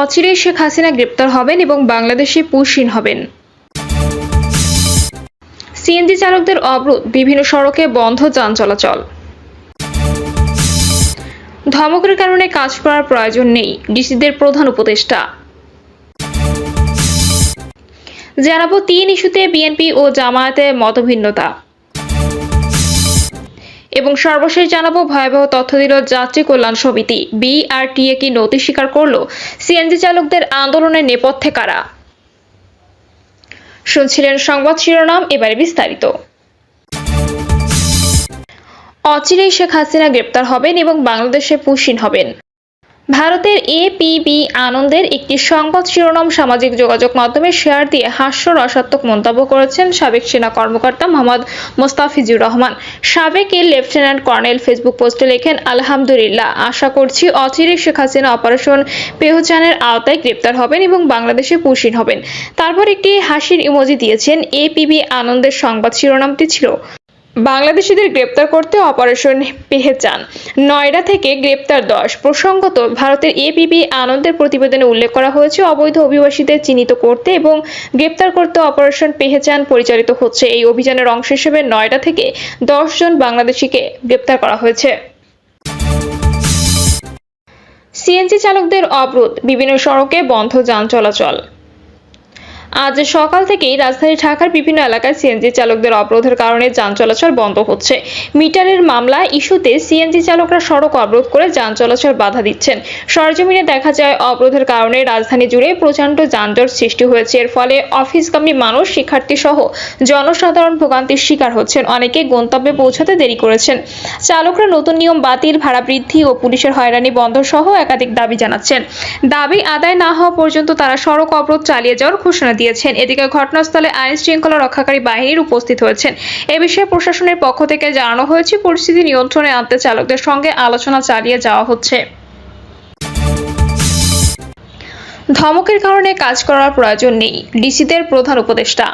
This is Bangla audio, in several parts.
অচিরেই শেখ হাসিনা গ্রেপ্তার হবেন এবং বাংলাদেশে পুশহীন হবেন। সিএনজি চালকদের অবরোধ, বিভিন্ন সড়কে বন্ধ যান চলাচল। ধমকের কারণে কাজ করার প্রয়োজন নেই, ডিসিদের প্রধান উপদেষ্টা। জানাবো 3 ইস্যুতে বিএনপি ও জামায়াতে মতভিন্নতা। এবং সর্বশেষ জানাবো ভয়াবহ তথ্য দিল যাত্রী কল্যাণ সমিতি। বিআরটিএ কি নথি স্বীকার করলো সিএনজি চালকদের আন্দোলনের নেপথ্যে কারা? শুনছিলেন সংবাদ শিরোনাম, এবারে বিস্তারিত। অচিরেই শেখ হাসিনা গ্রেপ্তার হবেন এবং বাংলাদেশে পুশহীন হবেন। ভারতের এপিবি আনন্দের একটি সংবাদ শিরোনাম সামাজিক যোগাযোগ মাধ্যমে শেয়ার দিয়ে হাস্যরসাত্মক মন্তব্য করেছেন সাবেক সেনা কর্মকর্তা মোহাম্মদ মোস্তাফিজুর রহমান। সাবেক এর লেফটেন্যান্ট কর্নেল ফেসবুক পোস্টে লেখেন, আলহামদুলিল্লাহ, আশা করছি অচিরেই শেখ হাসিনা অপারেশন পেহচানের আওতায় গ্রেপ্তার হবেন এবং বাংলাদেশে পুশহীন হবেন। তারপর একটি হাসির ইমোজি দিয়েছেন। এপিবি আনন্দের সংবাদ শিরোনামটি ছিল, বাংলাদেশিদের গ্রেপ্তার করতে অপারেশন পেহেচান, নয়ডা থেকে গ্রেপ্তার 10। প্রসঙ্গত, ভারতের এপিবি আনন্দের প্রতিবেদনে উল্লেখ করা হয়েছে, অবৈধ অভিবাসীদের চিহ্নিত করতে এবং গ্রেপ্তার করতে অপারেশন পেহেচান পরিচালিত হচ্ছে। এই অভিযানের অংশ হিসেবে নয়ডা থেকে 10 জন বাংলাদেশিকে গ্রেপ্তার করা হয়েছে। সিএনজি চালকদের অবরোধ, বিভিন্ন সড়কে বন্ধ যান চলাচল। আজ সকাল থেকেই রাজধানী ঢাকার বিভিন্ন এলাকায় সিএনজি চালকদের অবরোধের কারণে যান চলাচল বন্ধ হচ্ছে। মিটারের মামলা ইস্যুতে সিএনজি চালকরা সড়ক অবরোধ করে যান চলাচল বাধা দিচ্ছেন। সরেজমিনে দেখা যায়, অবরোধের কারণে রাজধানী জুড়ে প্রচণ্ড যানজট সৃষ্টি হয়েছে। এর ফলে অফিসগামী মানুষ, শিক্ষার্থী সহ জনসাধারণ ভোগান্তির শিকার হচ্ছেন। অনেকে গন্তব্যে পৌঁছাতে দেরি করেছেন। চালকরা নতুন নিয়ম বাতিল, ভাড়া বৃদ্ধি ও পুলিশের হয়রানি বন্ধ সহ একাধিক দাবি জানাচ্ছেন। দাবি আদায় না হওয়া পর্যন্ত তারা সড়ক অবরোধ চালিয়ে যাওয়ার ঘোষণা দিয়েছেন। এদিকে ঘটনাস্থলে আইন শৃঙ্খলা রক্ষাকারী বাহিনীর উপস্থিত হয়েছেন। এ বিষয়ে প্রশাসনের পক্ষ থেকে জানানো হয়েছে, পরিস্থিতি নিয়ন্ত্রণে আনতে চালকদের সঙ্গে আলোচনা চালিয়ে যাওয়া হচ্ছে। ধমকের কারণে কাজ করার প্রয়োজন নেই, ডিসিদের প্রধান উপদেষ্টা।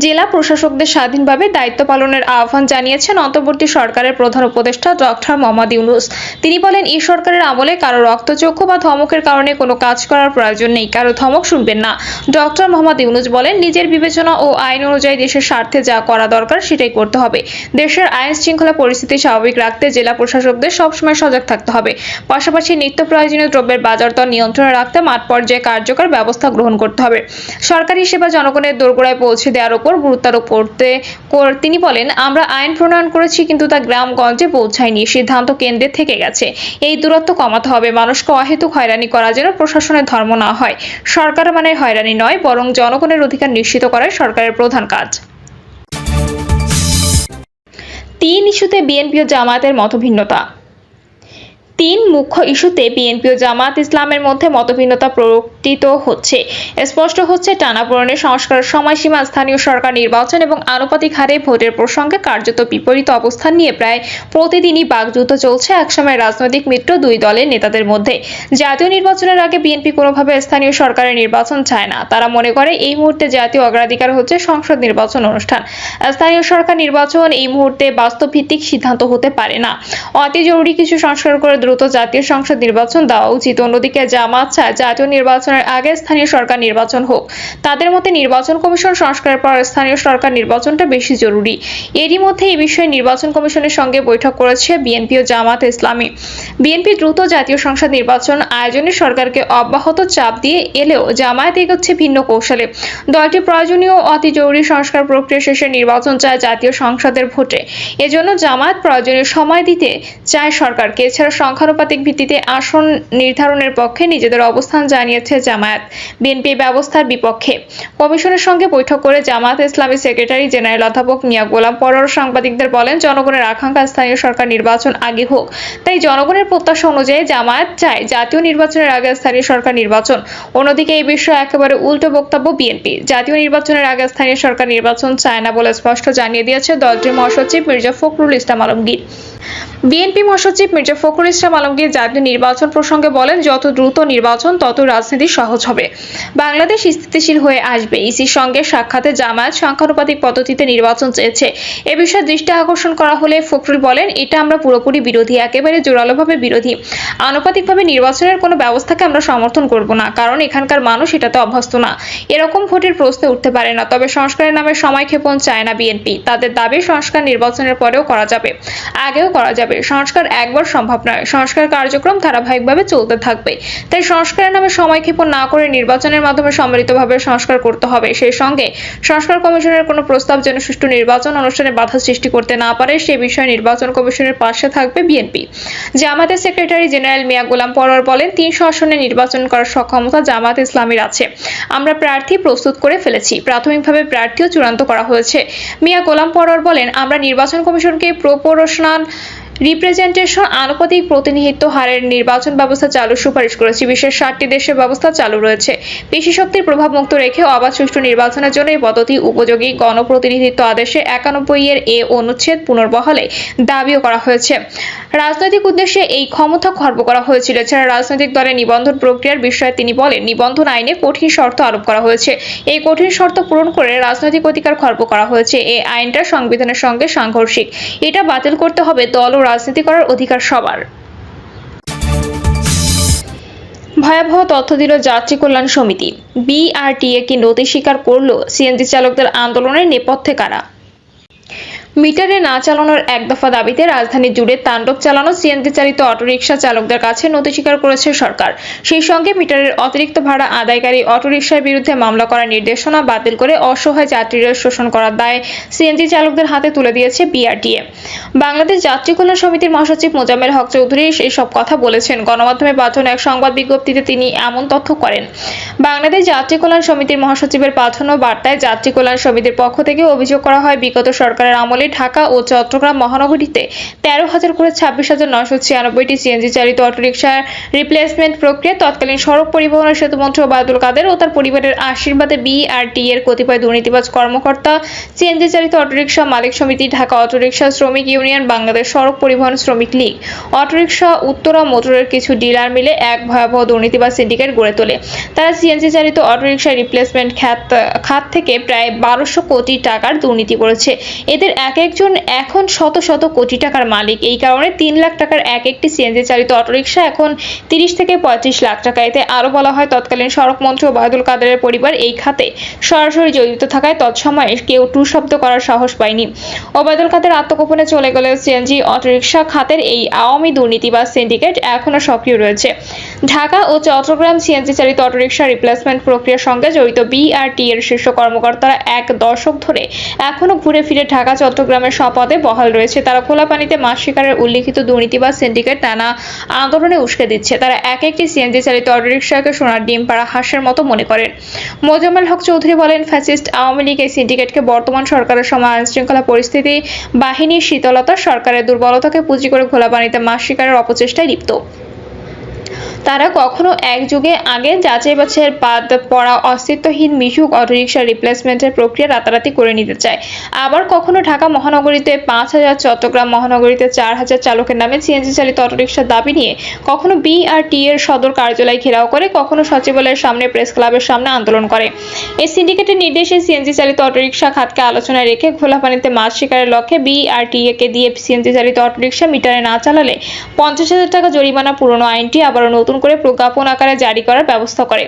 জেলা প্রশাসকদের স্বাধীনভাবে দায়িত্ব পালনের আহ্বান জানিয়েছেন অন্তর্বর্তী সরকারের প্রধান উপদেষ্টা ডক্টর মোহাম্মদ ইউনূস। তিনি বলেন, এই সরকারের আমলে কারো রক্তচক্ষু বা ধমকের কারণে কোনো কাজ করার প্রয়োজন নেই, কারো ধমক শুনবেন না। ডক্টর মোহাম্মদ ইউনূস বলেন, নিজের বিবেচনা ও আইন অনুযায়ী দেশের স্বার্থে যা করা দরকার সেটাই করতে হবে। দেশের আইন শৃঙ্খলা পরিস্থিতি স্বাভাবিক রাখতে জেলা প্রশাসকদের সবসময় সজাগ থাকতে হবে। পাশাপাশি নিত্য প্রয়োজনীয় দ্রব্যের বাজার দর নিয়ন্ত্রণে রাখতে মাঠ পর্যায়ে কার্যকর ব্যবস্থা গ্রহণ করতে হবে। সরকারি সেবা জনগণের দোরগোড়ায় পৌঁছে দেওয়ার উপর গুরুত্ব আরোপ করতে তিনি বলেন, আমরা আইন প্রণয়ন করেছি কিন্তু তা গ্রামগঞ্জে পৌঁছায়নি, সিদ্ধান্ত কেন্দ্রে থেকে গেছে। এই দূরত্ব কমাতে হবে। মানুষকে অহেতুক হয়রানি করা যেন প্রশাসনের ধর্ম না হয়। সরকার মানে হয়রানি নয়, বরং জনগণের অধিকার নিশ্চিত করাই সরকারের প্রধান কাজ। 3 ইস্যুতে বিএনপি ও জামায়াতের মতভিন্নতা। 3 মুখ্য ইস্যুতে বিএনপি ও জামায়াত ইসলামের মধ্যে মতভিন্নতা প্রকটিত হচ্ছে। স্পষ্ট হচ্ছে, টানাপোড়েনের সংস্কারের সময়সীমা, স্থানীয় সরকার নির্বাচন এবং আনুপাতিক হারে ভোটের প্রসঙ্গে কার্যত বিপরীত অবস্থান নিয়ে প্রায় প্রতিদিনই বাকযুদ্ধ চলছে একসময় রাজনৈতিক মিত্র দুই দলের নেতাদের মধ্যে। জাতীয় নির্বাচনের আগে বিএনপি কোনোভাবে স্থানীয় সরকারের নির্বাচন চায় না। তারা মনে করে এই মুহূর্তে জাতীয় অগ্রাধিকার হচ্ছে সংসদ নির্বাচন অনুষ্ঠান। স্থানীয় সরকার নির্বাচন এই মুহূর্তে বাস্তবভিত্তিক সিদ্ধান্ত হতে পারে না। অতি জরুরি কিছু সংস্কার করে দ্রুত জাতীয় সংসদ নির্বাচন দেওয়া উচিত। অন্যদিকে জামায়াত চায় জাতীয় নির্বাচনের আগে স্থানীয় সরকার নির্বাচন হোক। তাদের মতে নির্বাচন কমিশন সংস্কারের পর স্থানীয় সরকার নির্বাচনটা বেশি জরুরি। এরই মধ্যে এই বিষয়ে নির্বাচন কমিশনের সঙ্গে বৈঠক করেছে বিএনপি ও জামায়াত ইসলামী। বিএনপি দ্রুত জাতীয় সংসদ নির্বাচন আয়োজনে সরকারকে অব্যাহত চাপ দিয়ে এলেও জামায়াত এগোচ্ছে ভিন্ন কৌশলে। দলটি প্রয়োজনীয় অতি জরুরি সংস্কার প্রক্রিয়া শেষে নির্বাচন চায় জাতীয় সংসদের ভোটে। এজন্য জামায়াত প্রয়োজনীয় সময় দিতে চায় সরকারকে। এছাড়া সংখ্যানুপাতিক ভিত্তিতে আসন নির্ধারণের পক্ষে নিজেদের অবস্থান জানিয়েছে জামায়াত। বিএনপি ব্যবস্থার বিপক্ষে। কমিশনের সঙ্গে বৈঠক করে জামায়াত ইসলামী সেক্রেটারি জেনারেল অধ্যাপক মিয়া গোলাম পরোয়ার সাংবাদিকদের বলেন, জনগণের আকাঙ্ক্ষা স্থানীয় সরকার নির্বাচন আগে হোক। তাই জনগণের প্রত্যাশা অনুযায়ী জামায়াত চায় জাতীয় নির্বাচনের আগে স্থানীয় সরকার নির্বাচন। অন্যদিকে এই বিষয়ে একেবারে উল্টো বক্তব্য বিএনপি। জাতীয় নির্বাচনের আগে স্থানীয় সরকার নির্বাচন চায় না বলে স্পষ্ট জানিয়ে দিয়েছে দলটির মহাসচিব মির্জা ফখরুল ইসলাম আলমগীর। বিএনপি মহাসচিব মির্জা ফখরুল ইসলাম আলমগীর জাতীয় নির্বাচন প্রসঙ্গে বলেন, যত দ্রুত নির্বাচন তত রাজনীতি সহজ হবে, বাংলাদেশ স্থিতিশীল হয়ে আসবে। ইসির সঙ্গে সাক্ষাতে জামায়াত সংখ্যানুপাতিক পদ্ধতিতে নির্বাচন চেয়েছে, এ বিষয়ে দৃষ্টি আকর্ষণ করা হলে ফখরুল বলেন, এটা আমরা পুরোপুরি বিরোধী, একেবারে জোরালোভাবে বিরোধী। আনুপাতিকভাবে নির্বাচনের কোনো ব্যবস্থাকে আমরা সমর্থন করব না, কারণ এখানকার মানুষ এটাতে অভ্যস্ত না। এরকম ভোটের প্রশ্ন উঠতে পারে না। তবে সংস্কারের নামে সময়ক্ষেপণ চায় না বিএনপি। তাদের দাবি সংস্কার নির্বাচনের পরেও করা যাবে, আগেও করা যাবে। সংস্কার একবার সম্ভব নয়, সংস্কার কার্যক্রম ধারাবাহিকভাবে চলতে থাকবে। তাই সংস্কারের নামে সময়ক্ষেপণ না করে নির্বাচনের মাধ্যমে সম্মিলিতভাবে সংস্কার করতে হবে। সেই সঙ্গে সংস্কার কমিশনের কোনো প্রস্তাব যেন সুষ্ঠু নির্বাচন অনুষ্ঠানে বাধা সৃষ্টি করতে না পারে, সে বিষয়ে নির্বাচন কমিশনের পাশে থাকবে বিএনপি। জামায়াতের সেক্রেটারি জেনারেল মিয়া গোলাম পরোয়ার বলেন, ৩০০ আসনে নির্বাচন করার সক্ষমতা জামায়াত ইসলামীর আছে। আমরা প্রার্থী প্রস্তুত করে ফেলেছি, প্রাথমিকভাবে প্রার্থীও চূড়ান্ত করা হয়েছে। মিয়া গোলাম পরোয়ার বলেন, আমরা নির্বাচন কমিশনকে প্রপোর্শনাল রিপ্রেজেন্টেশন আনুপাতিক প্রতিনিধিত্ব হারের নির্বাচন ব্যবস্থা চালুর সুপারিশ করেছি। বিশ্বের 60টি দেশের ব্যবস্থা চালু রয়েছে। পেশি শক্তির প্রভাব মুক্ত রেখে অবাধ সুষ্ঠু নির্বাচনের জন্য এই পদ্ধতি উপযোগী। গণপ্রতিনিধিত্ব আদেশে 91 এ অনুচ্ছেদ পুনর্বহালে দাবিও করা হয়েছে। রাজনৈতিক উদ্দেশ্যে এই ক্ষমতা খর্ব করা হয়েছিল। এছাড়া রাজনৈতিক দলের নিবন্ধন প্রক্রিয়ার বিষয়ে তিনি বলেন, নিবন্ধন আইনে কঠিন শর্ত আরোপ করা হয়েছে। এই কঠিন শর্ত পূরণ করে রাজনৈতিক অধিকার খর্ব করা হয়েছে। এই আইনটা সংবিধানের সঙ্গে সাংঘর্ষিক। এটা বাতিল করতে হবে। দল ও রাজনীতি করার অধিকার সবার। ভয়াবহ তথ্য দিল যাত্রী কল্যাণ সমিতি। বিআরটিএ কি নথি স্বীকার করল? সিএনজি চালকদের আন্দোলনের নেপথ্যে কারা? মিটারে না চালানোর এক দফা দাবিতে রাজধানী জুড়ে তাণ্ডব চালানো সিএনজি চালিত অটোরিকশা চালকদের কাছে নথি স্বীকার করেছে সরকার। সেই সঙ্গে মিটারের অতিরিক্ত ভাড়া আদায়কারী অটোরিকশার বিরুদ্ধে মামলা করার নির্দেশনা বাতিল করে অসহায় যাত্রীরা শোষণ করার দায় সিএনজি চালকদের হাতে তুলে দিয়েছে বিআরটিএ। বাংলাদেশ যাত্রী কল্যাণ সমিতির মহাসচিব মোজাম্মেল হক চৌধুরী এসব কথা বলেছেন। গণমাধ্যমে পাঠানো এক সংবাদ বিজ্ঞপ্তিতে তিনি এমন তথ্য করেন। বাংলাদেশ যাত্রী কল্যাণ সমিতির মহাসচিবের পাঠানো বার্তায় যাত্রী কল্যাণ সমিতির পক্ষ থেকে অভিযোগ করা হয়, বিগত সরকারের আমলে ঢাকা ও চট্টগ্রাম মহানগরীতে 13,000 করে 26,996টি সিএনজি চালিত অটোরিকশার রিপ্লেসমেন্ট প্রক্রিয়া তৎকালীন সড়ক পরিবহন ও সেতুমন্ত্রী ওবায়দুল কাদের ও তার পরিবারের আশীর্বাদে বিআরটিএ এর কতিপয় দুর্নীতিবাজ কর্মকর্তা, সিএনজি চালিত অটোরিকশা মালিক সমিতি, ঢাকা অটোরিকশা শ্রমিক ইউনিয়ন, বাংলাদেশ সড়ক পরিবহন শ্রমিক লীগ, অটোরিকশা উত্তরা মোটরের কিছু ডিলার মিলে এক ভয়াবহ দুর্নীতিবাজ সিন্ডিকেট গড়ে তোলে। তারা সিএনজি চালিত অটোরিকশা রিপ্লেসমেন্ট খাত থেকে প্রায় 1200 কোটি টাকার দুর্নীতি করেছে। এদের একজন এখন শত শত কোটি টাকার মালিক। এই কারণে 3 লাখ টাকার একটি সিএনজি চালিত অটোরিকশা এখন 30 থেকে 35 লাখ টাকা। এতে আরো বলা হয়, তৎকালীন সড়ক মন্ত্রী ওবায়দুল কাদেরের পরিবার এই খাতে সরাসরি জড়িত থাকায় তৎসময়ে কেউ টু শব্দ করার সাহস পায়নি। ওবায়দুল কাদের আত্মগোপনে চলে গেলেও সিএনজি অটোরিকশা খাতের এই আওয়ামী দুর্নীতিবাজ সিন্ডিকেট এখনো সক্রিয় রয়েছে। ঢাকা ও চট্টগ্রাম সিএনজি চালিত অটোরিকশা রিপ্লেসমেন্ট প্রক্রিয়ার সঙ্গে জড়িত বিআরটি এর শীর্ষ কর্মকর্তারা এক দশক ধরে এখনো ঘুরে ফিরে ঢাকা চট্টগ্রামের পদে বহাল রয়েছে। তারা খোলা পানিতে মাছ শিকারের উল্লিখিত দুর্নীতিবাজ সিন্ডিকেট নানা আন্দোলনে উস্কে দিচ্ছে। তারা একটি সিএনজি চালিত অটোরিকশাকে সোনার ডিম পাড়া হাঁসের মতো মনে করেন। মোজাম্মেল হক চৌধুরী বলেন, ফ্যাসিস্ট আওয়ামী লীগ এই সিন্ডিকেটকে বর্তমান সরকারের সময় আইনশৃঙ্খলা পরিস্থিতি, বাহিনীর শীতলতা, সরকারের দুর্বলতাকে পুঁজি করে খোলা পানিতে মাছ শিকারের অপচেষ্টায় লিপ্ত। তারা কখনো এক যুগে আগে যাচাই বাছাইয়ের বাদ পড়া অস্তিত্বহীন মিশুক অটোরিকশা রিপ্লেসমেন্টের প্রক্রিয়া রাতারাতি করে নিতে চায়। আবার কখনো ঢাকা মহানগরীতে 5,000, চট্টগ্রাম মহানগরীতে 4,000 চালকের নামে সিএনজি চালিত অটোরিকশার দাবি নিয়ে কখনো বিআরটি এর সদর কার্যালয় ঘেরাও করে, কখনো সচিবালয়ের সামনে, প্রেস ক্লাবের সামনে আন্দোলন করে। এই সিন্ডিকেটের নির্দেশে সিএনজি চালিত অটোরিকশা খাতকে আলোচনায় রেখে খোলা পানিতে মাছ শিকারের লক্ষ্যে বিআরটিএ কে দিয়ে সিএনজি চালিত অটোরিকশা মিটারে না চালালে 50,000 টাকা জরিমানা পুরনো আইনটি আবারও নতুন করে প্রজ্ঞাপন আকারে জারি করার ব্যবস্থা করে।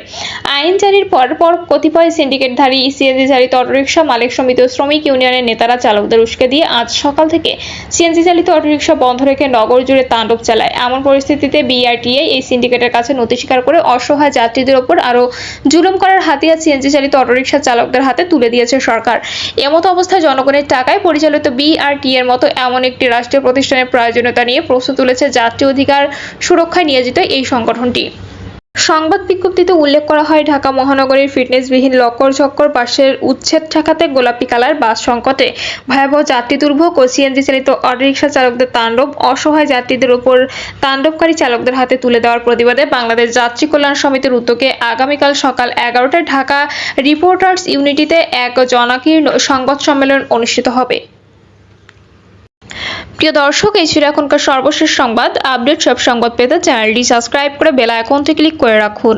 আইন জারির পর কতিপয় সিন্ডিকেটধারী সিএনজি চালিত অটোরিকশা মালিক সমিতি ও শ্রমিক ইউনিয়নের নেতারা চালকদের উস্কে দিয়ে আজ সকাল থেকে সিএনজি চালিত অটোরিকশা বন্ধ রেখে নগর জুড়ে তাণ্ডব চালায়। এমন পরিস্থিতিতে বিআরটিএ এই সিন্ডিকেটের কাছে নথি স্বীকার করে অসহায় যাত্রীদের ওপর আরো জুলুম করার হাতিয়ার সিএনজি চালিত অটোরিকশা চালকদের হাতে তুলে দিয়েছে সরকার। এমতো অবস্থায় জনগণের টাকায় পরিচালিত বিআরটিএ এর মতো এমন একটি রাষ্ট্রীয় প্রতিষ্ঠানের প্রয়োজনীয়তা নিয়ে প্রশ্ন তুলেছে যাত্রী অধিকার সুরক্ষায় নিয়োজিত এই সংগঠনটি। সংবাদ বিজ্ঞপ্তিতে উল্লেখ করা হয়, ঢাকা মহানগরীর ফিটনেসবিহীন লক্কর পাশের উচ্ছেদ ঠেকাতে গোলাপি কালার বাস সংকটে, ভয়াবহ যাত্রী দুর্ভোগ ও সিএনজি চালিত অটোরিকশা চালকদের তাণ্ডব, অসহায় যাত্রীদের উপর তাণ্ডবকারী চালকদের হাতে তুলে দেওয়ার প্রতিবাদে বাংলাদেশ যাত্রী কল্যাণ সমিতির উদ্যোগে আগামীকাল সকাল 11টায় ঢাকা রিপোর্টার্স ইউনিটিতে এক জনাকীর্ণ সংবাদ সম্মেলন অনুষ্ঠিত হবে। প্রিয় দর্শক, এই ছিল এখনকার সর্বশেষ সংবাদ। আপডেট সব সংবাদ পেতে চ্যানেলটি সাবস্ক্রাইব করে বেল আইকনটি ক্লিক করে রাখুন।